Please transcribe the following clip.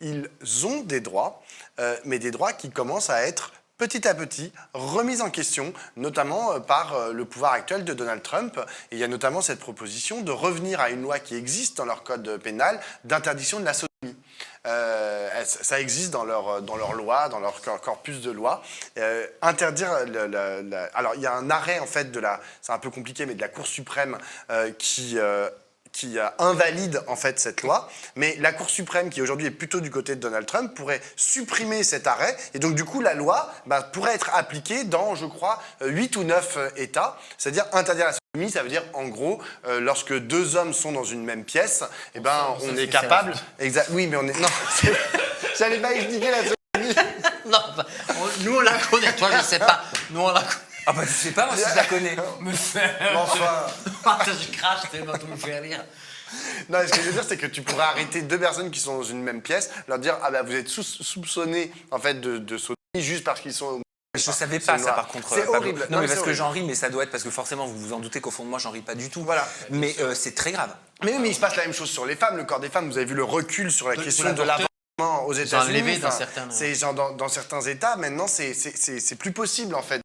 ils ont des droits, mais des droits qui commencent à être petit à petit remis en question, notamment par le pouvoir actuel de Donald Trump. Et il y a notamment cette proposition de revenir à une loi qui existe dans leur code pénal d'interdiction de la sodomie. Ça existe dans leur loi, dans leur corpus de loi. Interdire alors il y a un arrêt en fait c'est un peu compliqué, mais de la Cour suprême qui invalide en fait cette loi, mais la Cour suprême, qui aujourd'hui est plutôt du côté de Donald Trump, pourrait supprimer cet arrêt, et donc du coup la loi pourrait être appliquée dans, je crois, 8 ou 9 États, c'est-à-dire interdire la sodomie, ça veut dire en gros, lorsque deux hommes sont dans une même pièce, eh ben, on est capable... Oui, mais on est... Non, j'allais pas expliquer la sodomie. Non, nous on la connaît, toi je sais pas, nous on la connaît. Ah bah tu sais pas, moi si je la connais. Enfin... Je crache, tu me fais rire. Non, ce que je veux dire, c'est que tu pourrais arrêter deux personnes qui sont dans une même pièce, leur dire « Ah bah vous êtes soupçonnés en fait de sodomie juste parce qu'ils sont... » Je savais pas ça par contre. C'est horrible. Non mais parce que j'en ris, mais ça doit être parce que forcément vous vous en doutez qu'au fond de moi j'en ris pas du tout. Voilà. Mais c'est très grave. Mais oui, mais il se passe la même chose sur les femmes, le corps des femmes. Vous avez vu le recul sur la question de l'avortement aux États-Unis. Enlevé dans certains... Dans certains États, maintenant c'est plus possible en fait.